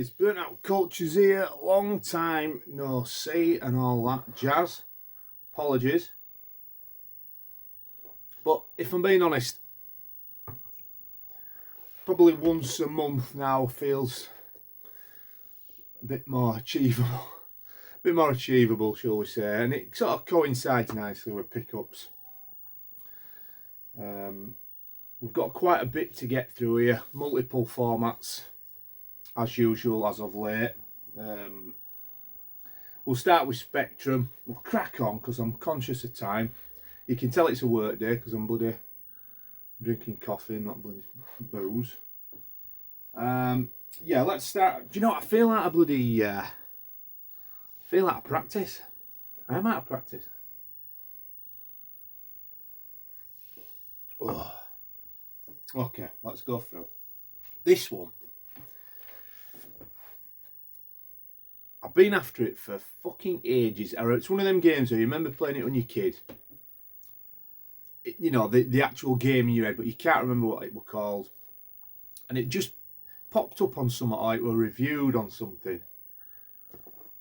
guys, Burnout Culture's here, long time no see and all that jazz. Apologies. But if I'm being honest, probably once a month now feels a bit more achievable. A bit more achievable, shall we say, and it sort of coincides nicely with pickups. We've got quite a bit to get through here, multiple formats. As usual, as of late. We'll start with Spectrum. We'll crack on because I'm conscious of time. You can tell it's a work day because I'm bloody drinking coffee, not bloody booze. Yeah, let's start. Do you know what? I feel like I feel out of practice. I am out of practice. Oh. Okay, let's go through this one. I've been after it for fucking ages. It's one of them games where you remember playing it when you're a kid. You know, the actual game in your head, but you can't remember what it was called. And it just popped up on something, or it was reviewed on something.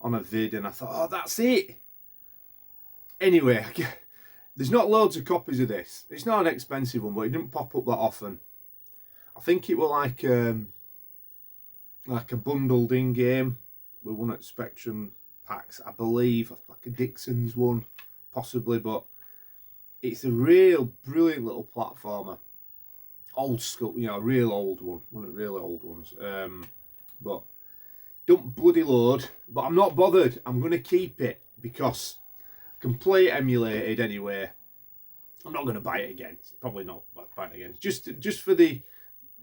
On a vid, and I thought, oh, that's it. Anyway, there's not loads of copies of this. It's not an expensive one, but it didn't pop up that often. I think it was like a bundled in game. We won at Spectrum packs, I believe, like a Dixon's one, possibly, but it's a real brilliant little platformer. Old school, you know, a real old one, one of the real old ones. But don't bloody load, but I'm not bothered. I'm going to keep it because I can play it emulated anyway. I'm not going to buy it again. It's probably not worth buying it again. Just for the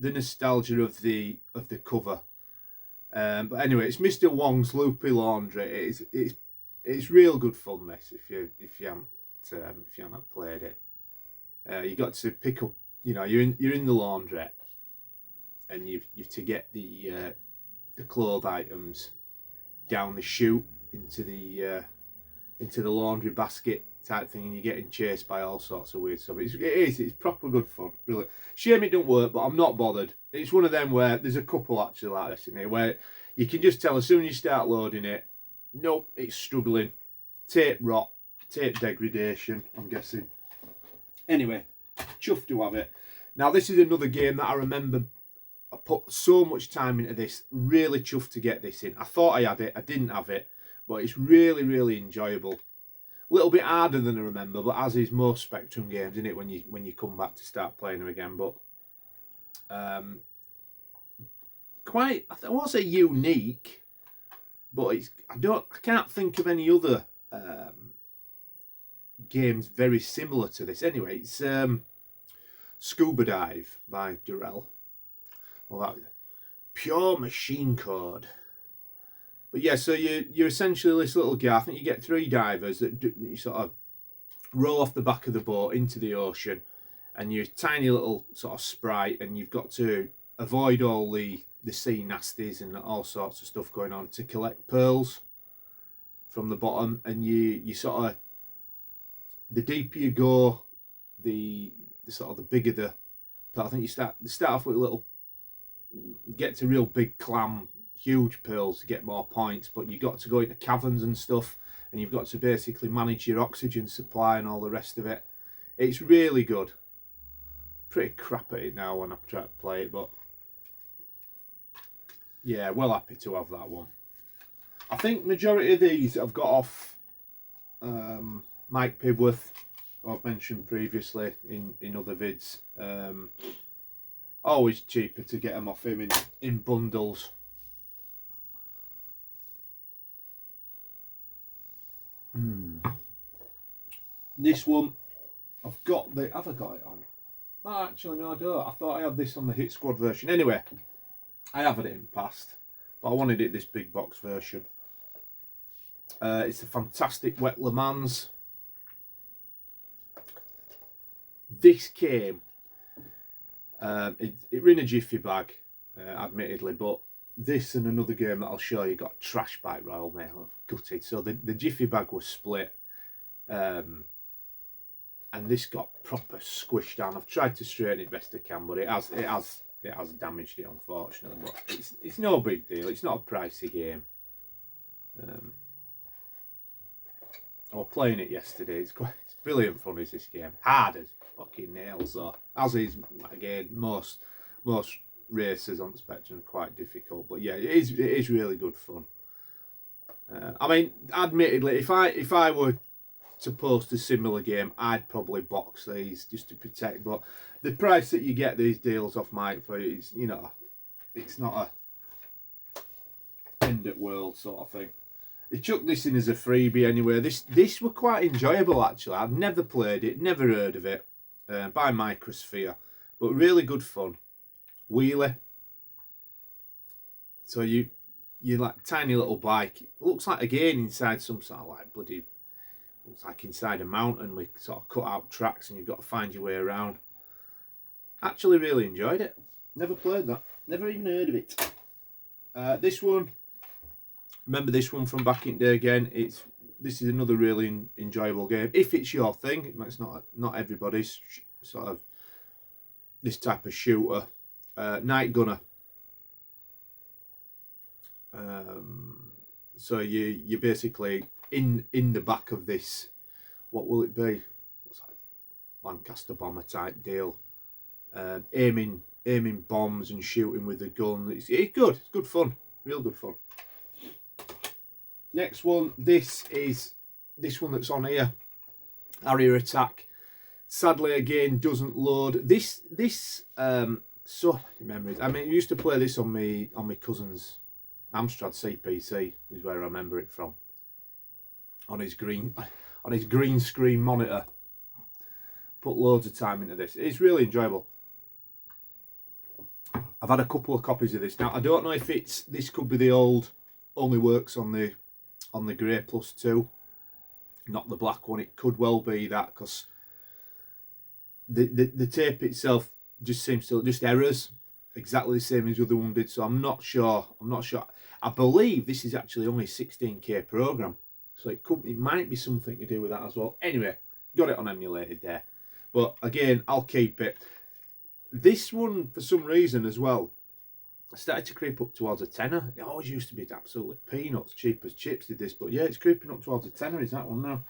nostalgia of the cover. But anyway, it's Mr. Wong's Loopy Laundry. It's real good fun. This, if you haven't played it, you got to pick up. You know, you're in the laundrette, and you've to get the clothes items down the chute into the laundry basket type thing, and you're getting chased by all sorts of weird stuff. It's proper good fun. Really, shame it don't work, but I'm not bothered. It's one of them where there's a couple actually like this in here where you can just tell as soon as you start loading it, nope, it's struggling. Tape rot, tape degradation, I'm guessing. Anyway, chuffed to have it. Now this is another game that I remember I put so much time into this. Really chuffed to get this in. I thought I had it, I didn't have it, but it's really, really enjoyable. A little bit harder than I remember, but as is most Spectrum games, isn't it, when you come back to start playing them again. But quite, I won't say unique, but I can't think of any other games very similar to this. Anyway, it's Scuba Dive by Durrell. Well, that pure machine code. But yeah, so you're essentially this little guy. I think you get 3 divers that you sort of roll off the back of the boat into the ocean, and you're a tiny little sort of sprite, and you've got to avoid all the sea nasties and all sorts of stuff going on to collect pearls from the bottom. And you sort of, the deeper you go, the sort of the bigger the. But I think you start off with a little, get to real big clam, huge pearls to get more points, but you've got to go into caverns and stuff, and you've got to basically manage your oxygen supply and all the rest of it. It's really good. Pretty crap at it now when I try to play it, but yeah, well happy to have that one. I think majority of these I've got off Mike Pibworth, I've mentioned previously in other vids. Always cheaper to get them off him in bundles. This one, have I got it on? Oh, actually, no, I don't. I thought I had this on the Hit Squad version. Anyway, I have had it in the past, but I wanted it this big box version. It's a fantastic Wet Le Mans. This came, it in a jiffy bag, admittedly, but this and another game that I'll show you got trash by Royal Mail. Gutted. So the jiffy bag was split, and this got proper squished down. I've tried to straighten it best I can, but it has it has damaged it, unfortunately. But it's no big deal. It's not a pricey game. I was playing it yesterday. It's brilliant fun. Is this game hard as fucking nails? Though, as is again most races on Spectrum are quite difficult. But yeah, it is really good fun. I mean, admittedly, if I were to post a similar game, I'd probably box these just to protect. But the price that you get these deals off Mike for is, you know, it's not a end at world sort of thing. He chucked this in as a freebie anyway. This were quite enjoyable actually. I've never played it, never heard of it, by Microsphere, but really good fun. Wheelie. So you like tiny little bike. It looks like again inside some sort of like bloody, looks like inside a mountain with sort of cut out tracks, and you've got to find your way around. Actually really enjoyed it. Never played that. Never even heard of it. This one, remember this one from back in the day again. This is another really enjoyable game. If it's your thing, it's not everybody's sort of this type of shooter. Night Gunner. So you're basically in the back of this. What will it be? What's that? Lancaster bomber type deal. Aiming bombs and shooting with the gun. It's good. It's good fun. Real good fun. Next one. This one that's on here. Area Attack. Sadly, again, doesn't load. This so many memories. I mean, I used to play this on my cousin's Amstrad CPC is where I remember it from. On his green screen monitor. Put loads of time into this. It's really enjoyable. I've had a couple of copies of this now. I don't know if this could be the old, only works on the grey +2, not the black one. It could well be that, because the tape itself just seems to just errors exactly the same as the other one did. So I'm not sure. I believe this is actually only a 16K program, so it might be something to do with that as well. Anyway, got it on emulated there. But again, I'll keep it. This one, for some reason as well, started to creep up towards a tenner. It always used to be absolutely peanuts, cheap as chips did this, but yeah, it's creeping up towards a tenner. Is that one now?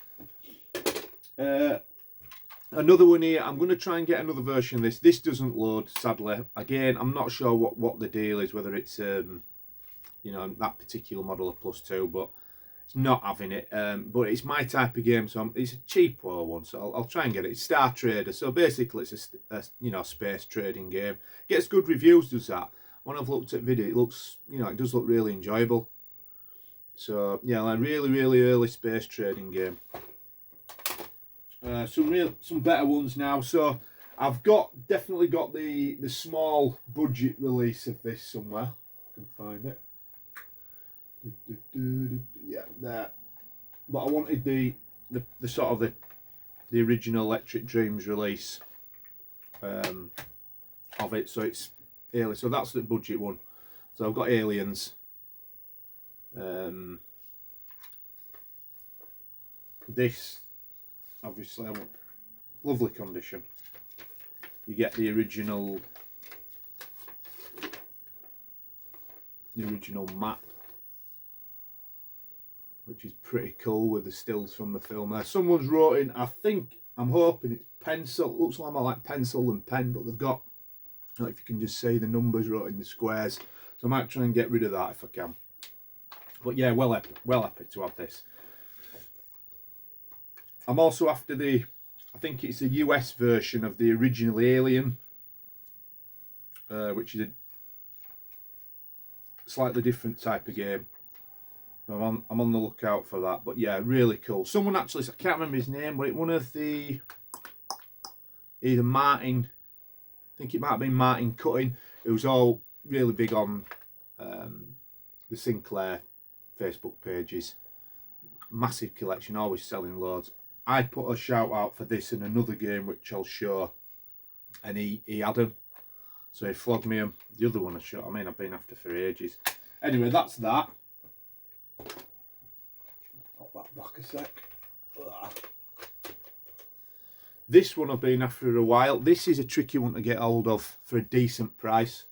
Another one here. I'm going to try and get another version of this. This doesn't load, sadly. Again, I'm not sure what the deal is, whether it's you know, that particular model of +2, but it's not having it. But it's my type of game, so it's a cheaper one, so I'll try and get it. It's Star Trader, so basically it's a you know, space trading game. Gets good reviews, does that. When I've looked at video, it looks, you know, it does look really enjoyable. So yeah, like really early space trading game. Some better ones now. So I've definitely got the small budget release of this somewhere. I can find it. Yeah, there. But I wanted the sort of the original Electric Dreams release of it. So it's Alien. So that's the budget one. So I've got Aliens. This, obviously, I want lovely condition. You get the original map, which is pretty cool with the stills from the film there. Someone's wrote in, I'm hoping it's pencil. Looks like more like pencil and pen, but they've got, I don't know if you can just see the numbers wrote in the squares. So I might try and get rid of that if I can. But yeah, well happy to have this. I'm also after I think it's a US version of the original Alien, which is a slightly different type of game. I'm on the lookout for that. But yeah, really cool. Someone actually, I can't remember his name, but one of the, either Martin, I think it might have been Martin Cutting, who's all really big on the Sinclair Facebook pages. Massive collection, always selling loads. I put a shout out for this in another game which I'll show, and he had them, so he flogged me them. The other one I showed, I mean, I've been after for ages. Anyway, that's that. Pop that back a sec. This one I've been after a while. This is a tricky one to get hold of for a decent price.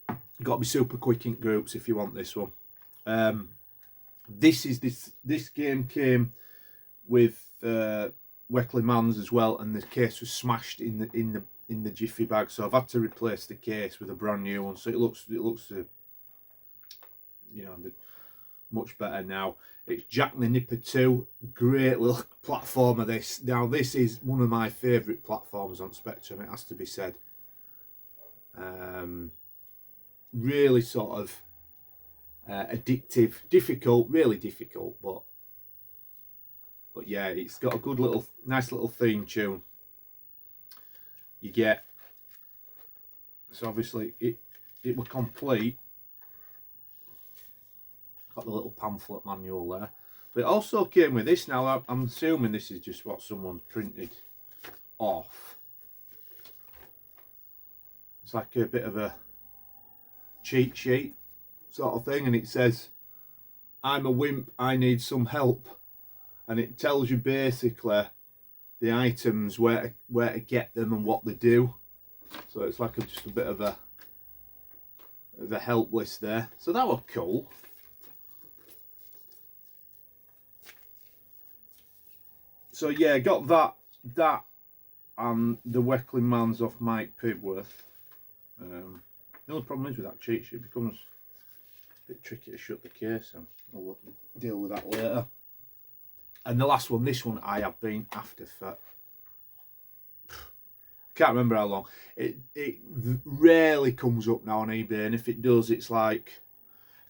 You've got to be super quick in groups if you want this one. This game came with Weckley Mans as well, and the case was smashed in the jiffy bag, so I've had to replace the case with a brand new one. So it looks you know, much better now. It's Jack the Nipper 2. Great little platformer. This is one of my favourite platforms on Spectrum. It has to be said. Really sort of addictive, difficult, really difficult, but yeah, it's got a good little, nice little theme tune. You get, so obviously it will complete. Got the little pamphlet manual there, but it also came with this. Now I'm assuming this is just what someone's printed off. It's like a bit of a cheat sheet sort of thing, and it says, "I'm a wimp, I need some help," and it tells you basically the items, where to get them and what they do. So it's like just a bit of a help list there. So that was cool. So yeah, got that and the Weckley Mans off Mike Pigworth. The only problem is with that cheat sheet, it becomes a bit tricky to shut the case, and we'll deal with that later. And the last one, this one I have been after for, can't remember how long. It rarely comes up now on eBay, and if it does, it's like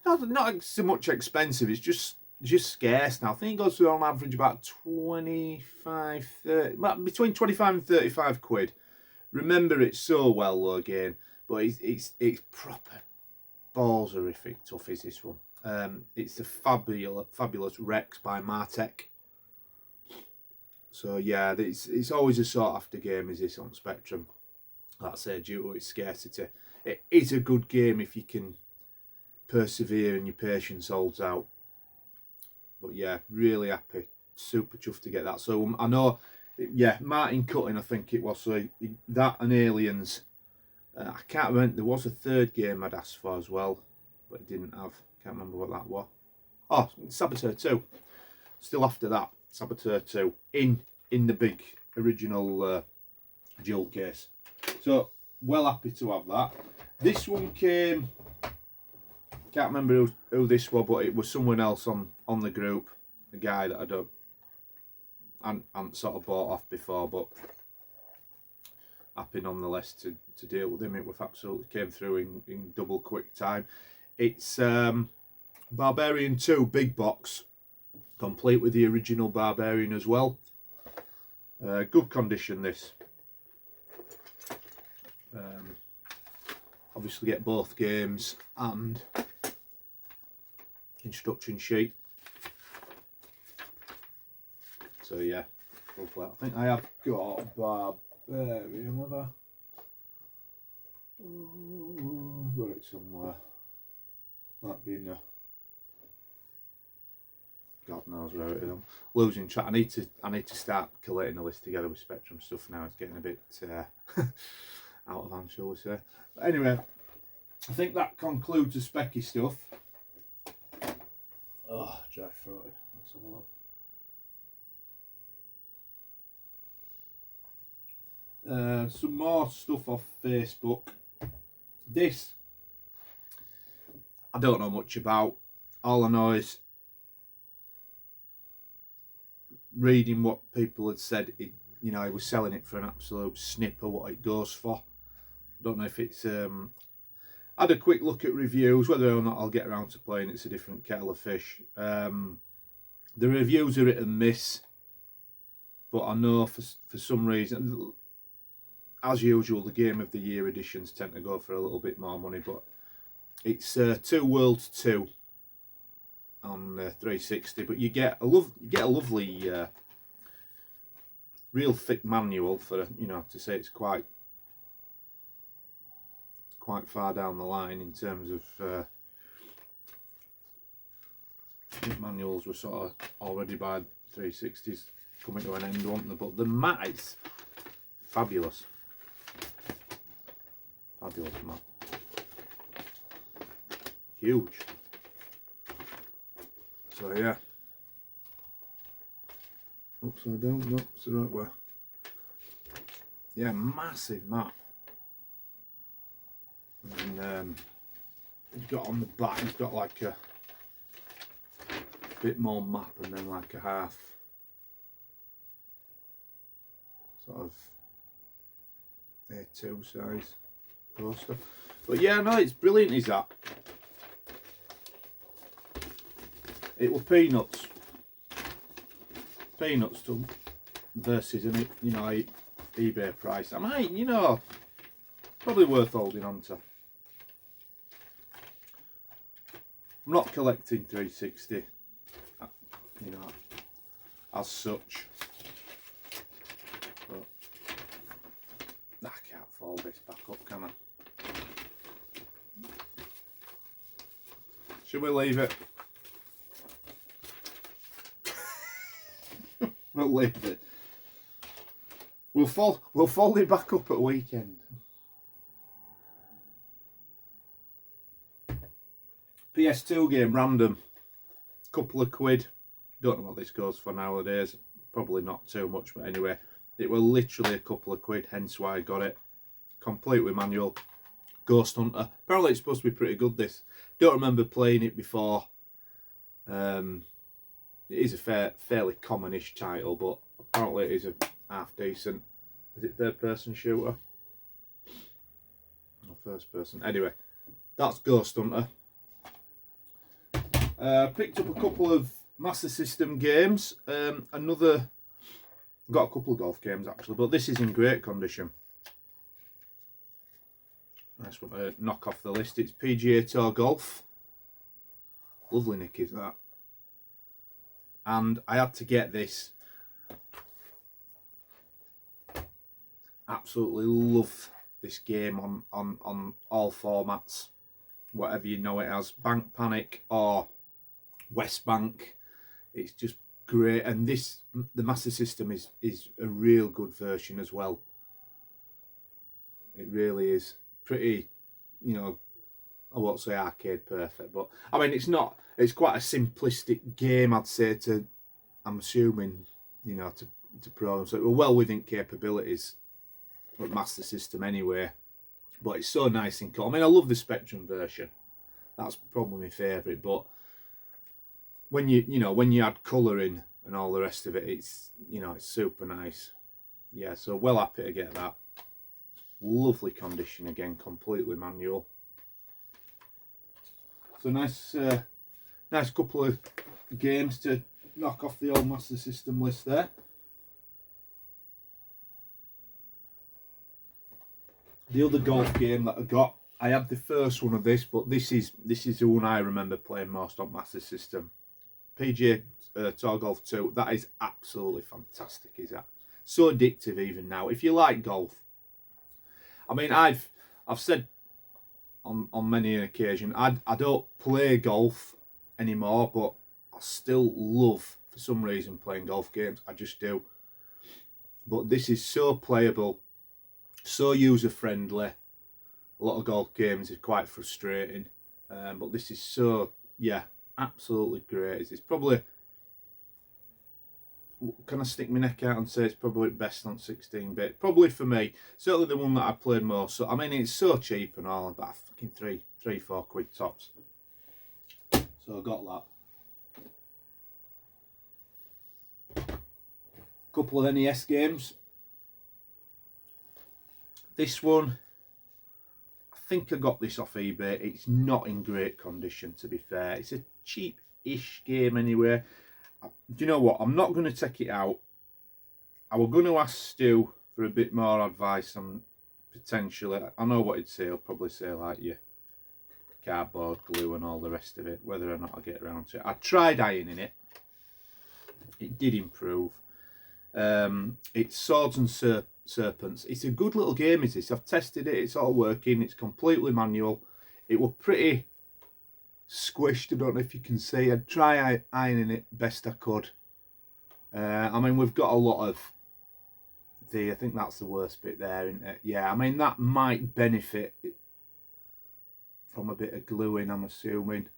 not so much expensive. It's just scarce now. I think it goes for on average about 25, 30, between 25 and 35 quid. Remember, it's so well low again, but it's proper balls horrific tough is this one. It's the fabulous Rex by Martek. So yeah, it's always a sought after game, is this on Spectrum. Like I say, due to its scarcity. It is a good game if you can persevere and your patience holds out. But yeah, really happy, super chuffed to get that. So I know, yeah, Martin Cutting, I think it was. So that and Aliens. I can't remember. There was a third game I'd asked for as well, but it didn't have. Can't remember what that was. Oh, Saboteur 2. Still after that, Saboteur 2 in the big original jewel case. So well happy to have that. This one came. Can't remember who this was, but it was someone else on the group, a guy that I hadn't sort of bought off before, but happy nonetheless to deal with him. It was absolutely came through in double quick time. It's Barbarian 2 big box, complete with the original Barbarian as well. Good condition this. Obviously get both games and instruction sheet. So yeah, I think I have got Barbarian, have I? I've got it somewhere. Might be in there. God knows where it is. I'm losing track. I need to start collating a list together with Spectrum stuff now. It's getting a bit out of hand, shall we say. But anyway, I think that concludes the specky stuff. Oh, dry throated. Let's have a look. Some more stuff off Facebook. This I don't know much about. All I know is reading what people had said. He was selling it for an absolute snipper what it goes for. I don't know if it's I had a quick look at reviews. Whether or not I'll get around to playing, it's a different kettle of fish. The reviews are hit and miss, but I know for some reason, as usual, the Game of the Year editions tend to go for a little bit more money. But it's 2 Worlds 2 on 360, but you get a lovely, real thick manual for to say it's quite far down the line in terms of I think manuals were sort of already by 360s coming to an end, won't they? But the mat is fabulous. Fabulous mat. Huge. So yeah. Upside down, no, it's the right way. Yeah, massive mat. And you've got on the back, you've got like a bit more map and then like a half sort of A2 size poster. But yeah, no, it's brilliant, is that. It was peanuts. Peanuts to versus, you know, eBay price. I might, you know, probably worth holding on to. I'm not collecting 360, you know, as such. But I can't fold this back up, can I? Should we leave it? We'll leave it. We'll fold it back up at weekend. PS2 game, random. Couple of quid. Don't know what this goes for nowadays. Probably not too much, but anyway. It was literally a couple of quid, hence why I got it. Complete with manual. Ghost Hunter. Apparently it's supposed to be pretty good, this. Don't remember playing it before. It is a fairly commonish title, but apparently it is a half decent. Is it third person shooter? Or first person? Anyway, that's Ghost Hunter. Picked up a couple of Master System games. Got a couple of golf games actually, but this is in great condition. Nice one to knock off the list. It's Pga Tour Golf. Lovely nick is that. And I had to get this. Absolutely love this game on all formats, whatever you know it as, Bank Panic or West Bank. It's just great, and the Master System is a real good version as well. It really is pretty, you know, I won't say arcade perfect, but I mean it's quite a simplistic game, I'd say, I'm assuming, you know, to pros. So it were well within capabilities of Master System anyway. But it's so nice and cool. I mean, I love the Spectrum version. That's probably my favourite. But when you add colouring and all the rest of it, it's, you know, it's super nice. Yeah, so well happy to get that. Lovely condition again, completely manual. So nice couple of games to knock off the old Master System list there. The other golf game that I got, I had the first one of this, but this is the one I remember playing most on Master System. Pga Tour Golf 2. That is absolutely fantastic, is that? So addictive even now. If you like golf, I mean, I've said on many an occasion, I don't play golf anymore, but I still love, for some reason, playing golf games. I just do. But this is so playable, so user friendly. A lot of golf games are quite frustrating, but this is so, yeah, absolutely great. It's probably, can I stick my neck out and say it's probably best on 16-bit? Probably for me. Certainly the one that I played most. So I mean, it's so cheap and all, about fucking 3-4 quid tops. So I got that. Couple of NES games. This one, I think I got this off eBay. It's not in great condition, to be fair. It's a cheap-ish game anyway. Do you know what? I'm not going to take it out. I was going to ask Stu for a bit more advice on potentially, I know what he'd say. He'll probably say like your cardboard glue and all the rest of it, whether or not I get around to it. I tried ironing it. It did improve. It's Swords and Serpents. It's a good little game, is this? I've tested it. It's all working. It's completely manual. It was pretty squished. I don't know if you can see. I'd try ironing it best I could. I mean, we've got a lot of I think that's the worst bit there, isn't it? Yeah, I mean, that might benefit from a bit of gluing, I'm assuming.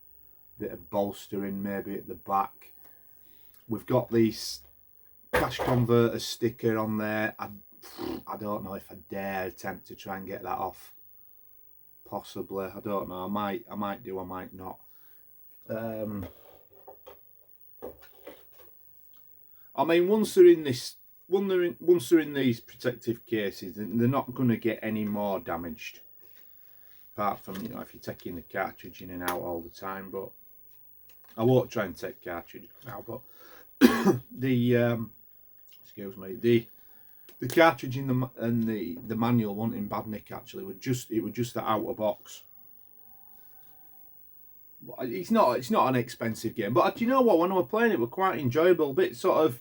A bit of bolstering maybe at the back. We've got this cash converter sticker on there. I don't know if I dare attempt to try and get that off. Possibly, I don't know. I might do, I might not. I mean, once they're in these protective cases, they're not going to get any more damaged. Apart from, you know, if you're taking the cartridge in and out all the time. But I won't try and take cartridge now. But excuse me, the cartridge in the manual wasn't in bad nick actually. It was just the outer box. It's not an expensive game, but do you know what? When I was playing it, was quite enjoyable. A bit sort of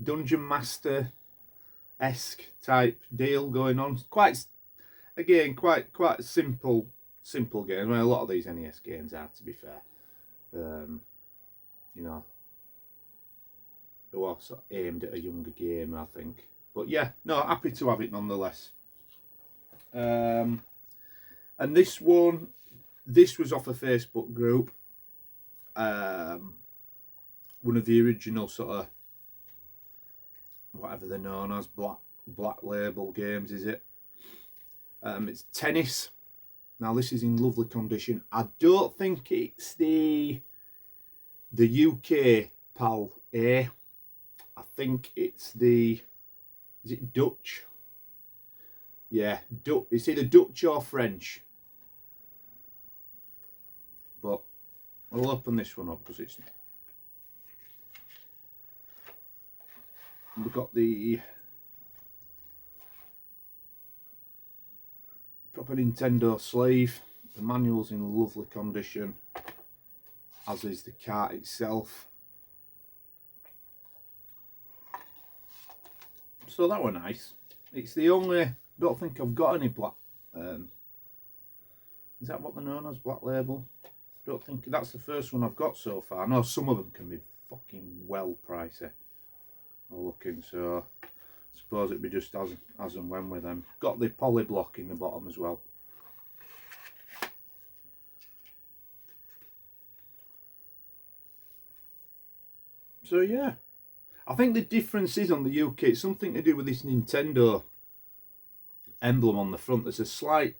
Dungeon Master-esque type deal going on. Quite simple game. I mean, a lot of these NES games are, to be fair. You know, they were sort of aimed at a younger gamer, I think. But yeah, no, happy to have it nonetheless. And this was off a Facebook group. One of the original sort of, whatever they're known as, black label games, is it? It's tennis. Now this is in lovely condition. I don't think it's the UK PAL A. I think it's is it Dutch? Yeah, it's either Dutch or French. But I'll open this one up because we've got the proper Nintendo sleeve. The manual's in lovely condition, as is the cart itself. So that were nice. It's the only, I don't think I've got any black, is that what they're known as, black label? I don't think, that's the first one I've got so far. I know some of them can be fucking well pricey or looking, so I suppose it'd be just as and when with them. Got the poly block in the bottom as well. So yeah, I think the difference is on the UK, it's something to do with this Nintendo emblem on the front. There's a slight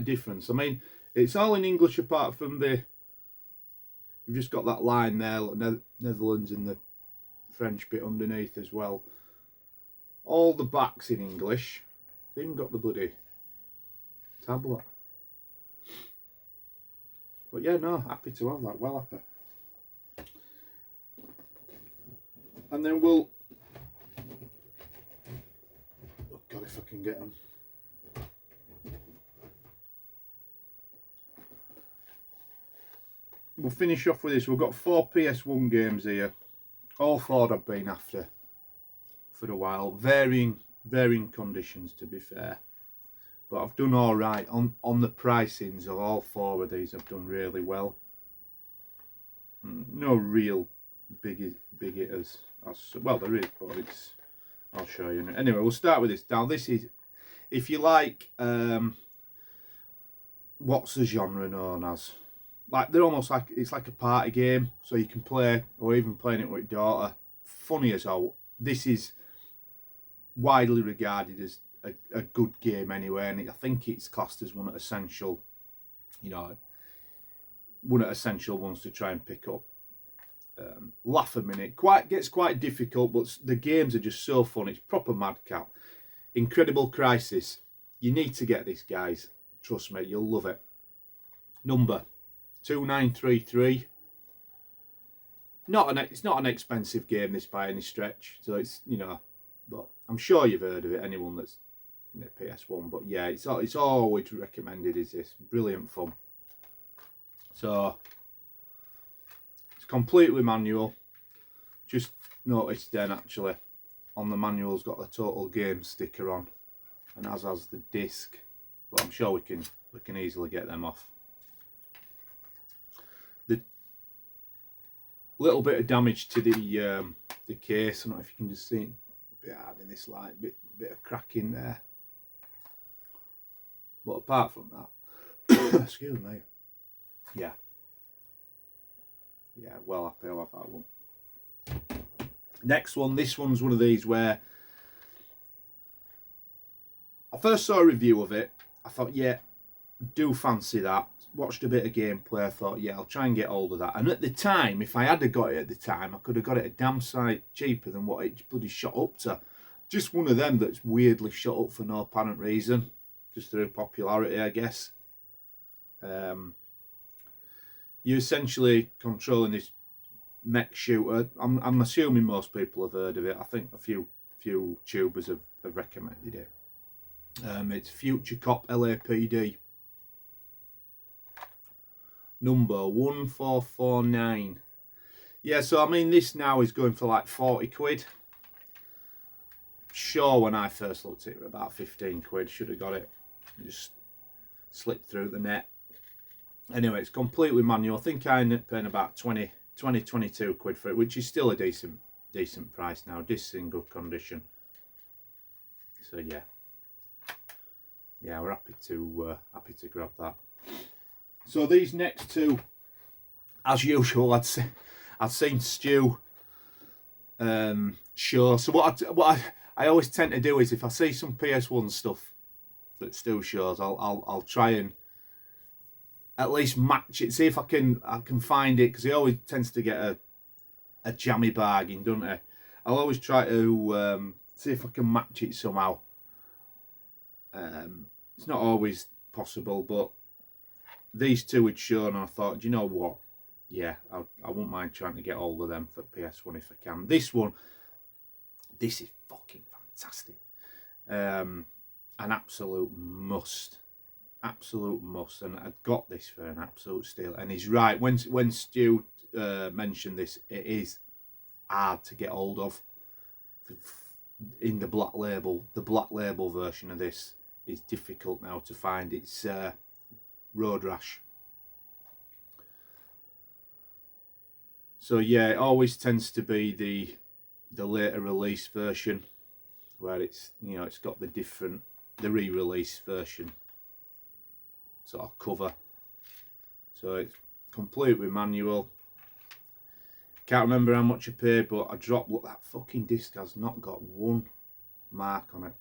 difference. I mean, it's all in English apart from you've just got that line there, Netherlands and the French bit underneath as well. All the back's in English. They've even got the bloody tablet. But yeah, no, happy to have that, well happy. And then oh God, if I can get them. We'll finish off with this. We've got 4 PS1 games here. All 4 I've been after for a while. Varying conditions, to be fair. But I've done all right on the pricings of all 4 of these. I've done really well. No real big hitters. Well, there is, but I'll show you. Anyway, we'll start with this. Now, this is, if you like, what's the genre known as? Like, they're almost like, it's like a party game, so you can play, or even playing it with your daughter. Funny as hell. This is widely regarded as a good game anyway, and I think it's classed as one of essential, one of essential ones to try and pick up. Laugh a minute. Gets quite difficult, but the games are just so fun. It's proper madcap. Incredible Crisis. You need to get this, guys. Trust me, you'll love it. Number 2933. It's not an expensive game, this, by any stretch. So it's, but I'm sure you've heard of it. Anyone that's in the PS1. But yeah, it's always recommended. Is this brilliant fun? So completely manual. Just noticed then actually on the manual's got the total game sticker on, and as has the disc, but I'm sure we can easily get them off. Little bit of damage to the case. I don't know if you can just see it a bit hard in this light, bit of cracking there. But apart from that, excuse me, yeah, well happy I'll have that one. Next one, this one's one of these where I first saw a review of it. I thought, yeah, do fancy that. Watched a bit of gameplay. I thought, yeah, I'll try and get hold of that. And at the time, if I had got it at the time, I could have got it a damn sight cheaper than what it bloody shot up to. Just one of them that's weirdly shot up for no apparent reason, just through popularity, I guess. You're essentially controlling this mech shooter. I'm assuming most people have heard of it. I think a few tubers have recommended it. It's Future Cop LAPD. Number 1449. Yeah, so I mean, this now is going for like 40 quid. Sure, when I first looked at it, about 15 quid. Should have got it. Just slipped through the net. Anyway, it's completely manual. I think I ended up paying about 22 quid for it, which is still a decent price now. Discs in good condition. So yeah, we're happy to grab that. So these next two, as usual, I'd seen Stu show. So what I always tend to do is, if I see some PS1 stuff that Stu shows, I'll try and at least match it. See if I can find it, because he always tends to get a jammy bargain, doesn't he? I'll always try to see if I can match it somehow. It's not always possible, but these two had shown, and I thought, do you know what? Yeah, I wouldn't mind trying to get hold of them for PS1 if I can. This one, this is fucking fantastic. An absolute must. Absolute must. And I got this for an absolute steal. And he's right. When Stu mentioned this, it is hard to get hold of in the black label. The black label version of this is difficult now to find. It's Road Rash. So yeah, it always tends to be the later release version, where it's, you know, it's got the re-release version sort of cover. So it's completely manual. Can't remember how much I paid, but I dropped. Look, that fucking disc has not got one mark on it.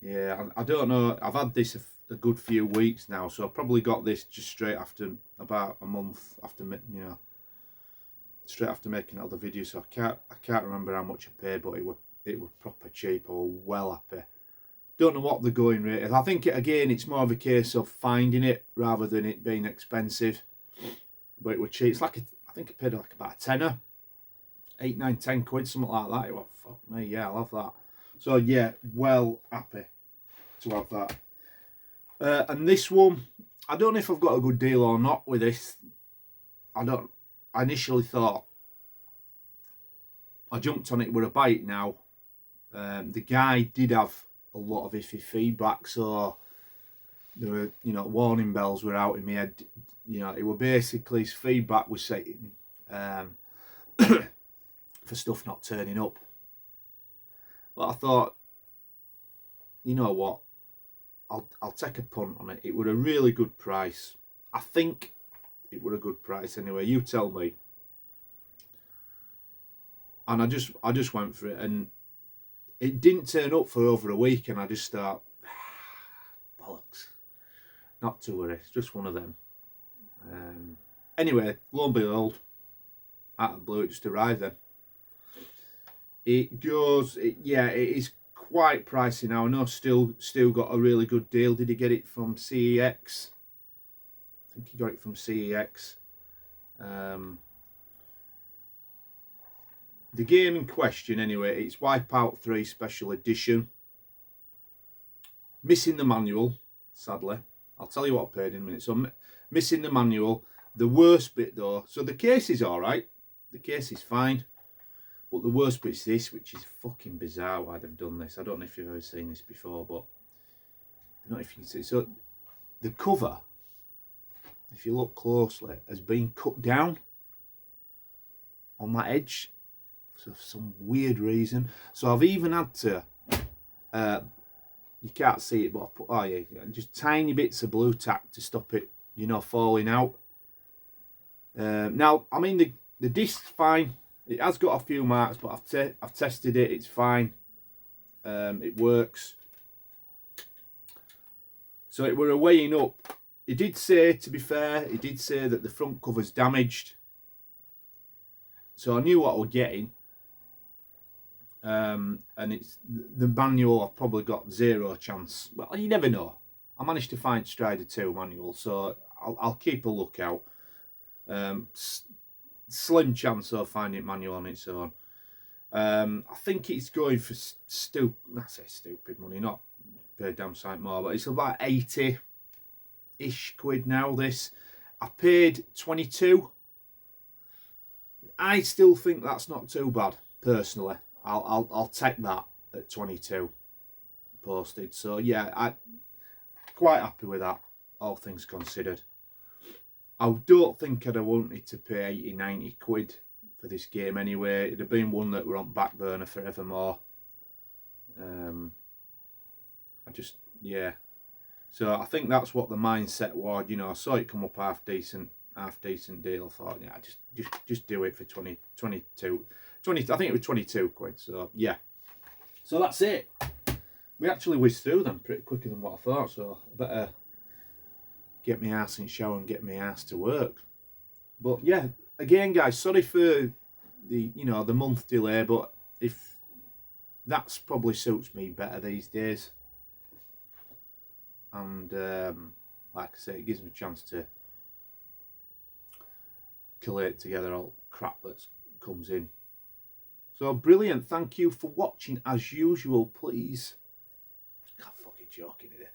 Yeah, I don't know. I've had this a good few weeks now, so I probably got this just straight after, about a month after, you know, straight after making another video. So I can't remember how much I paid, but it was proper cheap. I was well happy. Don't know what the going rate is. I think it's more of a case of finding it rather than it being expensive. But it was cheap. It's like I think I paid like about a tenner, 8, 9, 10 quid, something like that. It was, fuck me, yeah, I love that. So yeah, well happy to have that. And this one, I don't know if I've got a good deal or not with this. I initially thought, I jumped on it, would I buy it now? The guy did have a lot of iffy feedback, so there were, you know, warning bells were out in my head. You know, it were basically, his feedback was saying for stuff not turning up. But I thought, you know what, I'll take a punt on it. It was a really good price. I think it was a good price anyway. You tell me. And I just went for it, and it didn't turn up for over a week, and I just thought, bollocks. Not to worry, it's just one of them. Anyway, lo and behold, out of the blue, it just arrived then. It goes, yeah, it is quite pricey now. I know Still got a really good deal. Did he get it from CEX? I think he got it from CEX. The game in question, anyway, it's Wipeout 3 Special Edition. Missing the manual, sadly. I'll tell you what I paid in a minute. So, missing the manual. The worst bit, though, so the case is alright. The case is fine. But the worst bit is this, which is fucking bizarre why they've done this. I don't know if you've ever seen this before, but I don't know if you can see. So, the cover, if you look closely, has been cut down on that edge for some weird reason. So I've even had to, you can't see it, but I've put, oh yeah, just tiny bits of blue tack to stop it, you know, falling out. Now, I mean, the disc's fine. It has got a few marks, but I've tested it. It's fine. It works. So it were weighing up. He did say, to be fair, he did say that the front cover's damaged. So I knew what I was getting. And it's the manual. I've probably got 0 chance. Well, you never know. I managed to find Strider 2 manual, so I'll keep a lookout. Slim chance of finding manual on its own. I think it's going for stupid money, not per damn sight more, but it's about 80-ish quid now. This I paid 22. I still think that's not too bad personally. I'll take that at 22 posted. So yeah, I'm quite happy with that, all things considered. I don't think I'd have wanted to pay 80-90 quid for this game anyway. It'd have been one that were on back burner forevermore. Yeah. So I think that's what the mindset was. You know, I saw it come up half decent deal. I thought, yeah, just do it for 20. I think it was 22 quid. So yeah. So that's it. We actually whizzed through them pretty quicker than what I thought. So I better get my ass in shower and get my ass to work. But yeah, again, guys, sorry for the month delay, but if that's probably suits me better these days. And like I say, it gives me a chance to collate together all crap that comes in. So brilliant, thank you for watching as usual. Please, I'm fucking joking here.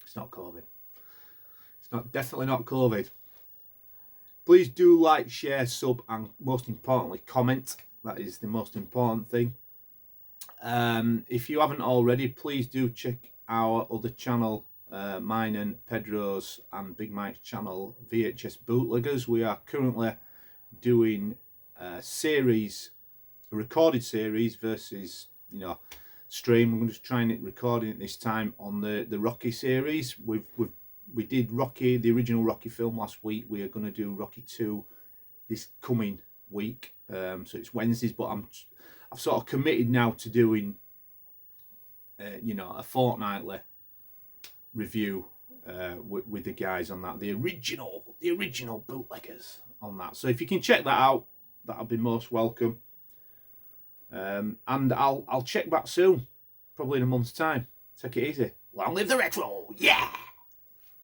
It's not COVID. It's definitely not COVID. Please do like, share, sub, and most importantly, comment. That is the most important thing. If you haven't already, please do check our other channel, mine and Pedro's and Big Mike's channel, VHS Bootleggers. We are currently doing a recorded series versus, stream. We're just trying it recording it this time on the Rocky series. We did Rocky, the original Rocky film last week. We are going to do Rocky 2 this coming week. So it's Wednesdays, but I've sort of committed now to doing a fortnightly review with the guys on that, the original bootleggers on that. So if you can check that out, that'll be most welcome. And I'll check back soon, probably in a month's time. Take it easy. Long live the retro, yeah.